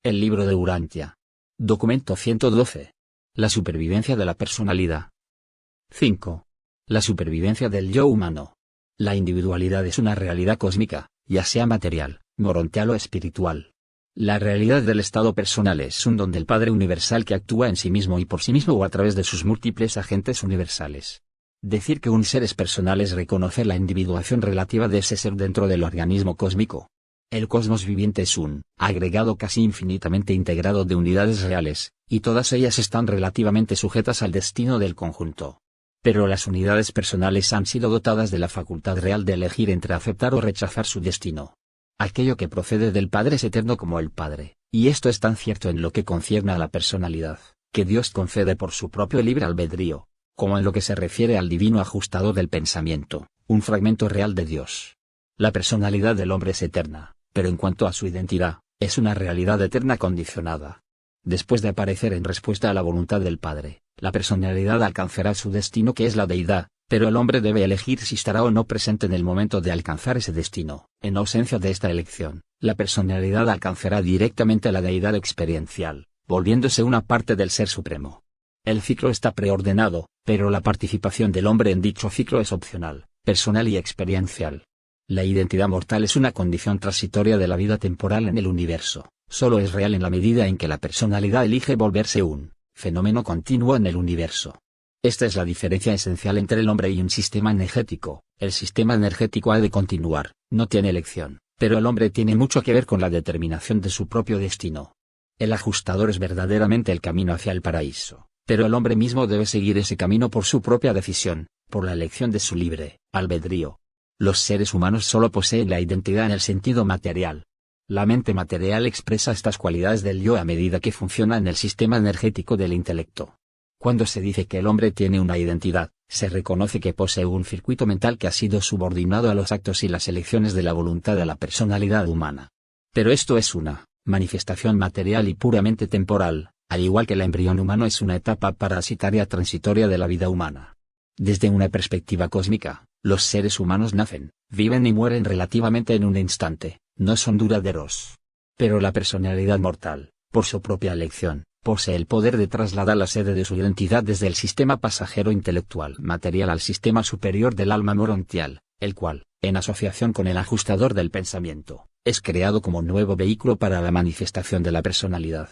El libro de Urantia. Documento 112. La supervivencia de la personalidad. 5. La supervivencia del yo humano. La individualidad es una realidad cósmica, ya sea material, morontial o espiritual. La realidad del estado personal es un don del Padre Universal que actúa en sí mismo y por sí mismo o a través de sus múltiples agentes universales. Decir que un ser es personal es reconocer la individuación relativa de ese ser dentro del organismo cósmico. El cosmos viviente es un agregado casi infinitamente integrado de unidades reales, y todas ellas están relativamente sujetas al destino del conjunto. Pero las unidades personales han sido dotadas de la facultad real de elegir entre aceptar o rechazar su destino. Aquello que procede del Padre es eterno como el Padre, y esto es tan cierto en lo que concierne a la personalidad, que Dios concede por su propio libre albedrío, como en lo que se refiere al divino ajustador del pensamiento, un fragmento real de Dios. La personalidad del hombre es eterna, pero en cuanto a su identidad, es una realidad eterna condicionada. Después de aparecer en respuesta a la voluntad del Padre, la personalidad alcanzará su destino que es la deidad, pero el hombre debe elegir si estará o no presente en el momento de alcanzar ese destino. En ausencia de esta elección, la personalidad alcanzará directamente la deidad experiencial, volviéndose una parte del Ser Supremo. El ciclo está preordenado, pero la participación del hombre en dicho ciclo es opcional, personal y experiencial. La identidad mortal es una condición transitoria de la vida temporal en el universo, solo es real en la medida en que la personalidad elige volverse un fenómeno continuo en el universo. Esta es la diferencia esencial entre el hombre y un sistema energético. El sistema energético ha de continuar, no tiene elección, pero el hombre tiene mucho que ver con la determinación de su propio destino. El ajustador es verdaderamente el camino hacia el paraíso, pero el hombre mismo debe seguir ese camino por su propia decisión, por la elección de su libre albedrío. Los seres humanos solo poseen la identidad en el sentido material. La mente material expresa estas cualidades del yo a medida que funciona en el sistema energético del intelecto. Cuando se dice que el hombre tiene una identidad, se reconoce que posee un circuito mental que ha sido subordinado a los actos y las elecciones de la voluntad de la personalidad humana. Pero esto es una manifestación material y puramente temporal, al igual que el embrión humano es una etapa parasitaria transitoria de la vida humana. Desde una perspectiva cósmica, los seres humanos nacen, viven y mueren relativamente en un instante, no son duraderos. Pero la personalidad mortal, por su propia elección, posee el poder de trasladar la sede de su identidad desde el sistema pasajero intelectual material al sistema superior del alma morontial, el cual, en asociación con el ajustador del pensamiento, es creado como nuevo vehículo para la manifestación de la personalidad.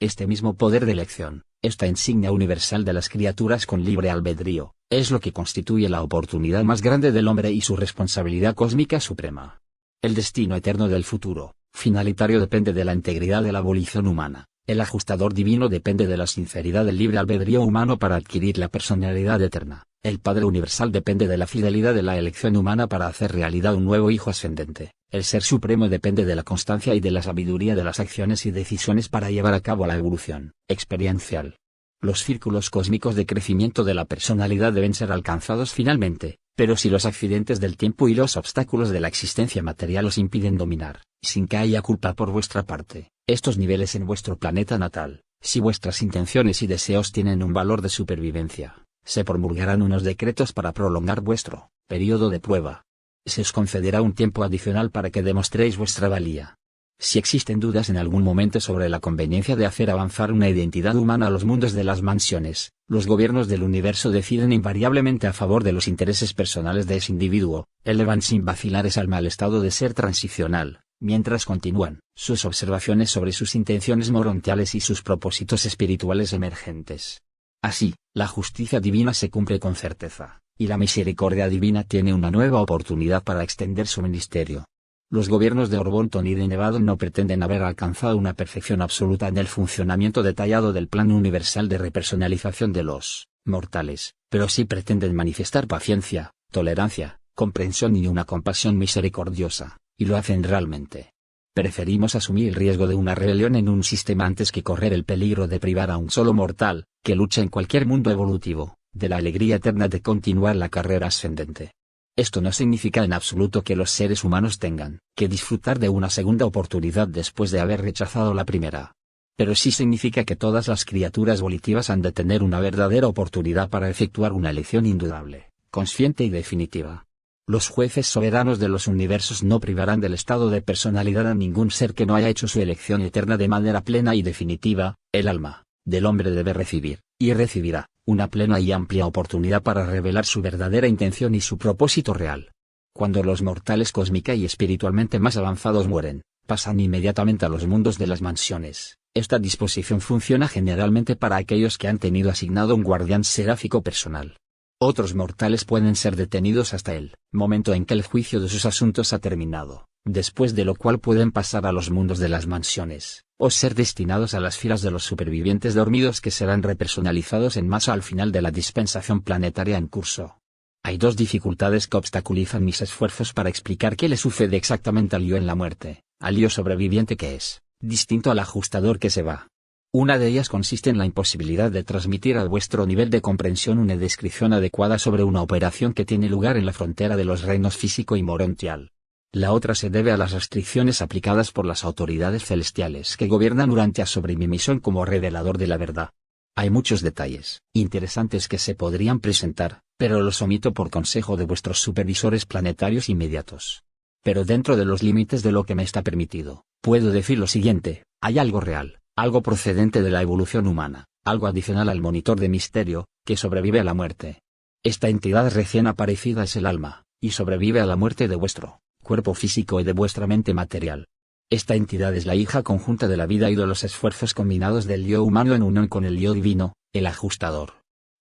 Este mismo poder de elección, esta insignia universal de las criaturas con libre albedrío, es lo que constituye la oportunidad más grande del hombre y su responsabilidad cósmica suprema. El destino eterno del futuro, finalitario depende de la integridad de la volición humana. El ajustador divino depende de la sinceridad del libre albedrío humano para adquirir la personalidad eterna. El Padre Universal depende de la fidelidad de la elección humana para hacer realidad un nuevo Hijo ascendente. El Ser Supremo depende de la constancia y de la sabiduría de las acciones y decisiones para llevar a cabo la evolución experiencial. Los círculos cósmicos de crecimiento de la personalidad deben ser alcanzados finalmente, pero si los accidentes del tiempo y los obstáculos de la existencia material os impiden dominar, sin que haya culpa por vuestra parte, estos niveles en vuestro planeta natal, si vuestras intenciones y deseos tienen un valor de supervivencia, se promulgarán unos decretos para prolongar vuestro periodo de prueba. Se os concederá un tiempo adicional para que demostréis vuestra valía. Si existen dudas en algún momento sobre la conveniencia de hacer avanzar una identidad humana a los mundos de las mansiones, los gobiernos del universo deciden invariablemente a favor de los intereses personales de ese individuo, elevan sin vacilar ese alma al estado de ser transicional, mientras continúan sus observaciones sobre sus intenciones morontiales y sus propósitos espirituales emergentes. Así, la justicia divina se cumple con certeza, y la misericordia divina tiene una nueva oportunidad para extender su ministerio. Los gobiernos de Orbonton y de Nevadon no pretenden haber alcanzado una perfección absoluta en el funcionamiento detallado del plan universal de repersonalización de los mortales, pero sí pretenden manifestar paciencia, tolerancia, comprensión y una compasión misericordiosa, y lo hacen realmente. Preferimos asumir el riesgo de una rebelión en un sistema antes que correr el peligro de privar a un solo mortal, que lucha en cualquier mundo evolutivo, de la alegría eterna de continuar la carrera ascendente. Esto no significa en absoluto que los seres humanos tengan que disfrutar de una segunda oportunidad después de haber rechazado la primera. Pero sí significa que todas las criaturas volitivas han de tener una verdadera oportunidad para efectuar una elección indudable, consciente y definitiva. Los jueces soberanos de los universos no privarán del estado de personalidad a ningún ser que no haya hecho su elección eterna de manera plena y definitiva. El alma del hombre debe recibir, y recibirá, una plena y amplia oportunidad para revelar su verdadera intención y su propósito real. Cuando los mortales cósmica y espiritualmente más avanzados mueren, pasan inmediatamente a los mundos de las mansiones. Esta disposición funciona generalmente para aquellos que han tenido asignado un guardián seráfico personal. Otros mortales pueden ser detenidos hasta el momento en que el juicio de sus asuntos ha terminado, después de lo cual pueden pasar a los mundos de las mansiones, o ser destinados a las filas de los supervivientes dormidos que serán repersonalizados en masa al final de la dispensación planetaria en curso. Hay dos dificultades que obstaculizan mis esfuerzos para explicar qué le sucede exactamente al yo en la muerte, al yo sobreviviente que es distinto al ajustador que se va. Una de ellas consiste en la imposibilidad de transmitir a vuestro nivel de comprensión una descripción adecuada sobre una operación que tiene lugar en la frontera de los reinos físico y morontial. La otra se debe a las restricciones aplicadas por las autoridades celestiales que gobiernan durante sobre mi misión como revelador de la verdad. Hay muchos detalles interesantes que se podrían presentar, pero los omito por consejo de vuestros supervisores planetarios inmediatos. Pero dentro de los límites de lo que me está permitido, puedo decir lo siguiente: hay algo real, algo procedente de la evolución humana, algo adicional al monitor de misterio, que sobrevive a la muerte. Esta entidad recién aparecida es el alma, y sobrevive a la muerte de vuestro cuerpo físico y de vuestra mente material. Esta entidad es la hija conjunta de la vida y de los esfuerzos combinados del yo humano en unión con el yo divino, el ajustador.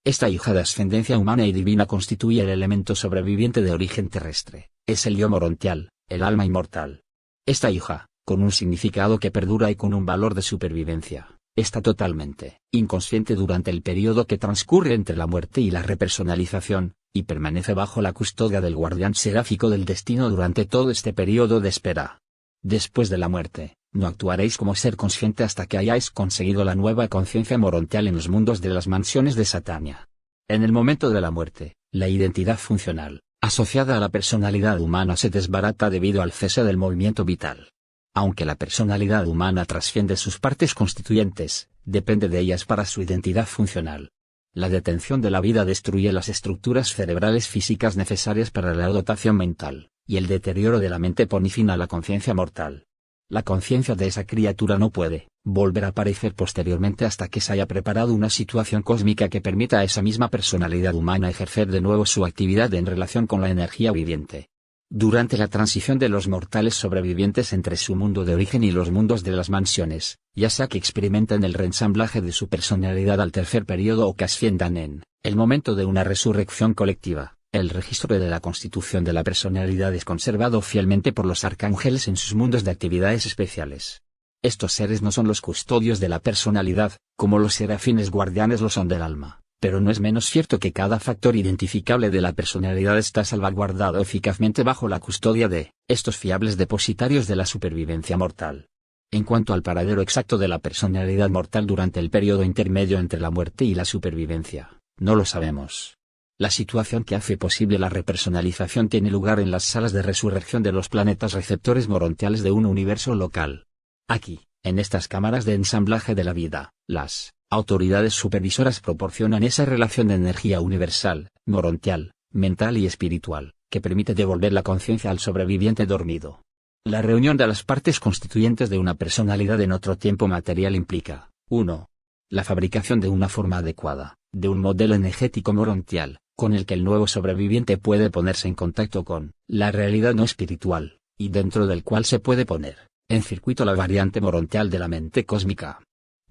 Esta hija de ascendencia humana y divina constituye el elemento sobreviviente de origen terrestre, es el yo morontial, el alma inmortal. Esta hija, con un significado que perdura y con un valor de supervivencia, está totalmente inconsciente durante el periodo que transcurre entre la muerte y la repersonalización, y permanece bajo la custodia del guardián seráfico del destino durante todo este periodo de espera. Después de la muerte, no actuaréis como ser consciente hasta que hayáis conseguido la nueva conciencia morontial en los mundos de las mansiones de Satania. En el momento de la muerte, la identidad funcional, asociada a la personalidad humana se desbarata debido al cese del movimiento vital. Aunque la personalidad humana trasciende sus partes constituyentes, depende de ellas para su identidad funcional. La detención de la vida destruye las estructuras cerebrales físicas necesarias para la dotación mental, y el deterioro de la mente pone fin a la conciencia mortal. La conciencia de esa criatura no puede volver a aparecer posteriormente hasta que se haya preparado una situación cósmica que permita a esa misma personalidad humana ejercer de nuevo su actividad en relación con la energía viviente. Durante la transición de los mortales sobrevivientes entre su mundo de origen y los mundos de las mansiones, ya sea que experimenten el reensamblaje de su personalidad al tercer periodo o que asciendan en el momento de una resurrección colectiva, el registro de la constitución de la personalidad es conservado fielmente por los arcángeles en sus mundos de actividades especiales. Estos seres no son los custodios de la personalidad, como los serafines guardianes lo son del alma. Pero no es menos cierto que cada factor identificable de la personalidad está salvaguardado eficazmente bajo la custodia de estos fiables depositarios de la supervivencia mortal. En cuanto al paradero exacto de la personalidad mortal durante el periodo intermedio entre la muerte y la supervivencia, no lo sabemos. La situación que hace posible la repersonalización tiene lugar en las salas de resurrección de los planetas receptores morontiales de un universo local. Aquí, en estas cámaras de ensamblaje de la vida, las autoridades supervisoras proporcionan esa relación de energía universal, morontial, mental y espiritual, que permite devolver la conciencia al sobreviviente dormido. La reunión de las partes constituyentes de una personalidad en otro tiempo material implica, 1. La fabricación de una forma adecuada, de un modelo energético morontial, con el que el nuevo sobreviviente puede ponerse en contacto con la realidad no espiritual, y dentro del cual se puede poner en circuito la variante morontial de la mente cósmica.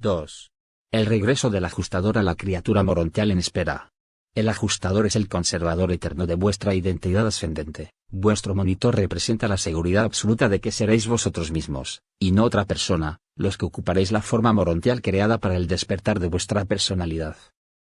2. El regreso del ajustador a la criatura morontial en espera. El ajustador es el conservador eterno de vuestra identidad ascendente. Vuestro monitor representa la seguridad absoluta de que seréis vosotros mismos, y no otra persona, los que ocuparéis la forma morontial creada para el despertar de vuestra personalidad.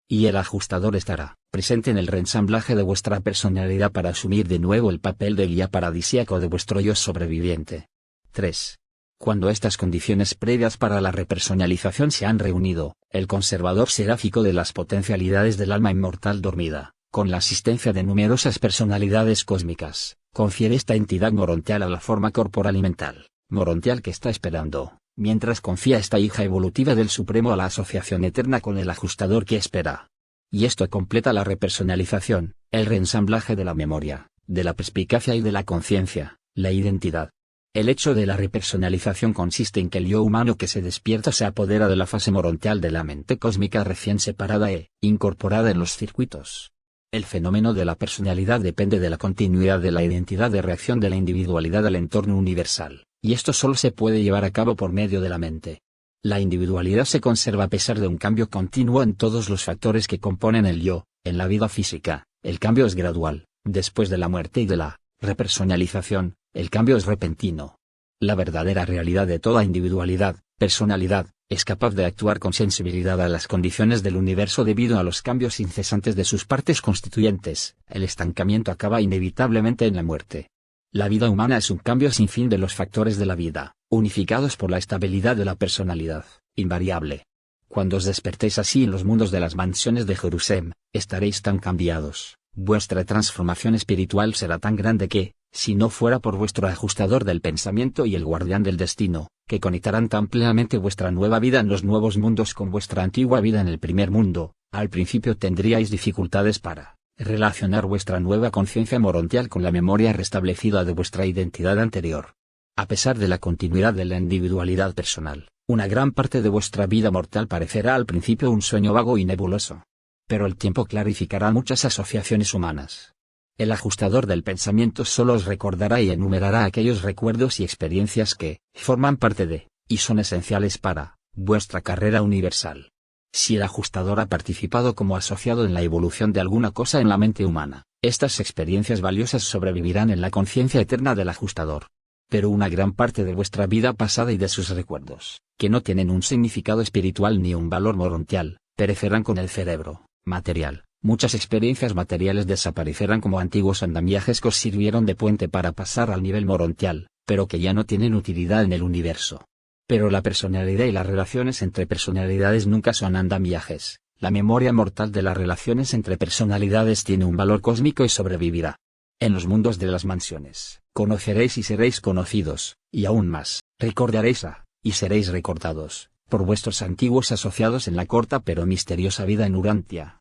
Y el ajustador estará presente en el reensamblaje de vuestra personalidad para asumir de nuevo el papel de guía paradisíaco de vuestro yo sobreviviente. 3. Cuando estas condiciones previas para la repersonalización se han reunido, el conservador seráfico de las potencialidades del alma inmortal dormida, con la asistencia de numerosas personalidades cósmicas, confiere esta entidad morontial a la forma corporal y mental, morontial que está esperando, mientras confía esta hija evolutiva del Supremo a la asociación eterna con el ajustador que espera. Y esto completa la repersonalización, el reensamblaje de la memoria, de la perspicacia y de la conciencia, la identidad. El hecho de la repersonalización consiste en que el yo humano que se despierta se apodera de la fase morontial de la mente cósmica recién separada e incorporada en los circuitos. El fenómeno de la personalidad depende de la continuidad de la identidad de reacción de la individualidad al entorno universal, y esto solo se puede llevar a cabo por medio de la mente. La individualidad se conserva a pesar de un cambio continuo en todos los factores que componen el yo. En la vida física, el cambio es gradual, después de la muerte y de la repersonalización, el cambio es repentino. La verdadera realidad de toda individualidad, personalidad, es capaz de actuar con sensibilidad a las condiciones del universo debido a los cambios incesantes de sus partes constituyentes. El estancamiento acaba inevitablemente en la muerte. La vida humana es un cambio sin fin de los factores de la vida, unificados por la estabilidad de la personalidad, invariable. Cuando os despertéis así en los mundos de las mansiones de Jerusalén, estaréis tan cambiados, vuestra transformación espiritual será tan grande que, si no fuera por vuestro ajustador del pensamiento y el guardián del destino, que conectarán tan plenamente vuestra nueva vida en los nuevos mundos con vuestra antigua vida en el primer mundo, al principio tendríais dificultades para relacionar vuestra nueva conciencia morontial con la memoria restablecida de vuestra identidad anterior. A pesar de la continuidad de la individualidad personal, una gran parte de vuestra vida mortal parecerá al principio un sueño vago y nebuloso. Pero el tiempo clarificará muchas asociaciones humanas. El ajustador del pensamiento solo os recordará y enumerará aquellos recuerdos y experiencias que forman parte de, y son esenciales para, vuestra carrera universal. Si el ajustador ha participado como asociado en la evolución de alguna cosa en la mente humana, estas experiencias valiosas sobrevivirán en la conciencia eterna del ajustador. Pero una gran parte de vuestra vida pasada y de sus recuerdos, que no tienen un significado espiritual ni un valor morontial, perecerán con el cerebro material. Muchas experiencias materiales desaparecerán como antiguos andamiajes que os sirvieron de puente para pasar al nivel morontial, pero que ya no tienen utilidad en el universo. Pero la personalidad y las relaciones entre personalidades nunca son andamiajes. La memoria mortal de las relaciones entre personalidades tiene un valor cósmico y sobrevivirá. En los mundos de las mansiones, conoceréis y seréis conocidos, y aún más, recordaréis y seréis recordados, por vuestros antiguos asociados en la corta pero misteriosa vida en Urantia.